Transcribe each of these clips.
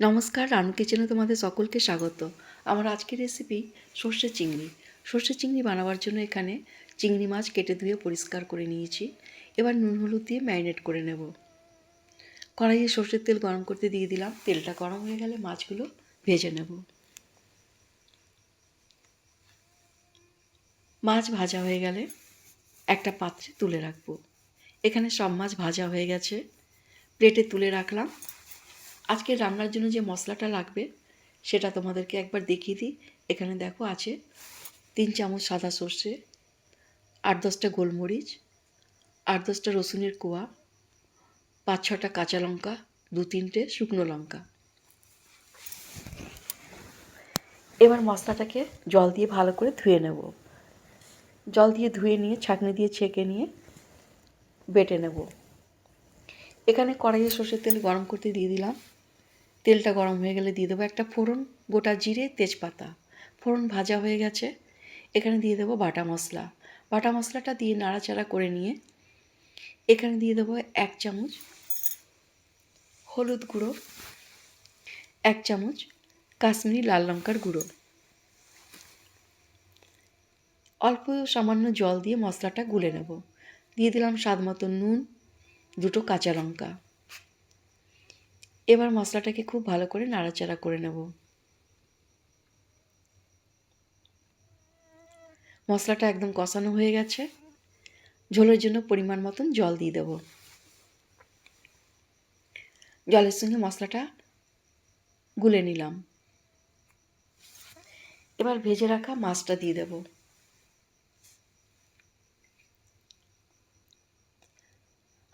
নমস্কার, রানু কিচেনে তোমাদের সকলকে স্বাগত। আমার আজকের রেসিপি সর্ষে চিংড়ি। সর্ষে চিংড়ি বানাবার জন্য এখানে চিংড়ি মাছ কেটে ধুয়ে পরিষ্কার করে নিয়েছি। এবার নুন হলুদ দিয়ে ম্যারিনেট করে নেব। কড়াইয়ে সর্ষের তেল গরম করতে দিয়ে দিলাম। তেলটা গরম হয়ে গেলে মাছগুলো ভেজে নেব। মাছ ভাজা হয়ে গেলে একটা পাত্রে তুলে রাখবো। এখানে সব মাছ ভাজা হয়ে গেছে, প্লেটে তুলে রাখলাম। আজকে রান্নার জন্য যে মশলাটা লাগবে সেটা তোমাদেরকে একবার দেখিয়ে দিই। এখানে দেখো আছে 3 চামচ সাদা সর্ষে, 8-10টা গোলমরিচ, 8-10টা রসুনের কোয়া, 5-6টা কাঁচা লঙ্কা, 2-3টে শুকনো লঙ্কা। এবার মশলাটাকে জল দিয়ে ভালো করে ধুয়ে নেব। জল দিয়ে ধুয়ে নিয়ে ছাঁকনি দিয়ে ছেঁকে নিয়ে বেটে নেব। এখানে কড়াইয়ে সর্ষের তেল গরম করতে দিয়ে দিলাম। তেলটা গরম হয়ে গেলে দিয়ে দেবো একটা ফোড়ন, গোটা জিরে, তেজপাতা। ফোড়ন ভাজা হয়ে গেছে, এখানে দিয়ে দেবো বাটা মশলা। বাটা মশলাটা দিয়ে নাড়াচাড়া করে নিয়ে এখানে দিয়ে দেবো 1 চামচ হলুদ গুঁড়ো, 1 চামচ কাশ্মীরি লাল লঙ্কার গুঁড়ো। অল্প সামান্য জল দিয়ে মশলাটা গুলে নেব। দিয়ে দিলাম স্বাদ মতো নুন, 2টো কাঁচা লঙ্কা। এবার মশলাটাকে খুব ভালো করে নাড়াচাড়া করে নেব। মশলাটা একদম কষানো হয়ে গেছে। ঝোলের জন্য পরিমাণ মতন জল দিয়ে দেব। জলের সঙ্গে মশলাটা গুলে নিলাম। এবার ভেজে রাখা মাছটা দিয়ে দেব।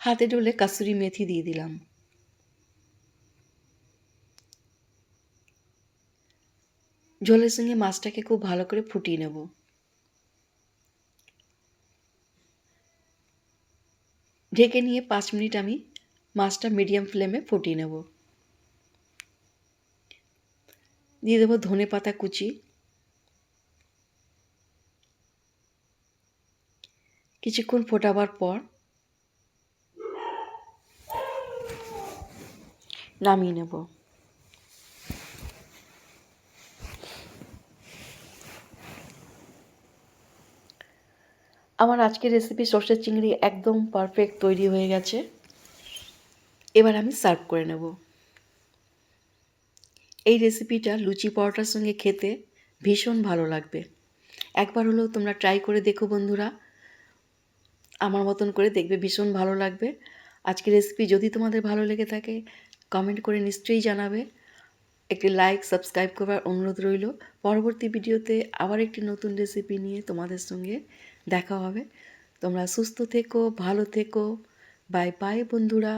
হাতে ডলে কাসুরি মেথি দিয়ে দিলাম। ঝোলের সঙ্গে মাছটাকে খুব ভালো করে ফুটিয়ে নেব। ঢেকে নিয়ে 5 মিনিট আমি মাছটা মিডিয়াম ফ্লেমে ফুটিয়ে নেব। দিয়ে দেবো ধনেপাতা কুচি, কিছুক্ষণ ফোটাবার পর নামিয়ে নেব। আমার আজকের রেসিপি সর্ষের চিংড়ি একদম পারফেক্ট তৈরি হয়ে গেছে। এবার আমি সার্ভ করে নেব। এই রেসিপিটা লুচি পরোটার সঙ্গে খেতে ভীষণ ভালো লাগবে। একবার হলেও তোমরা ট্রাই করে দেখো বন্ধুরা, আমার মতন করে দেখবে ভীষণ ভালো লাগবে। আজকের রেসিপি যদি তোমাদের ভালো লেগে থাকে কমেন্ট করে নিশ্চয়ই জানাবে। একটি লাইক, সাবস্ক্রাইব করবার অনুরোধ রইল। পরবর্তী ভিডিওতে আবার একটি নতুন রেসিপি নিয়ে তোমাদের সঙ্গে দেখা হবে। তোমরা সুস্থ থেকো, ভালো থেকো। বাই বাই বন্ধুরা।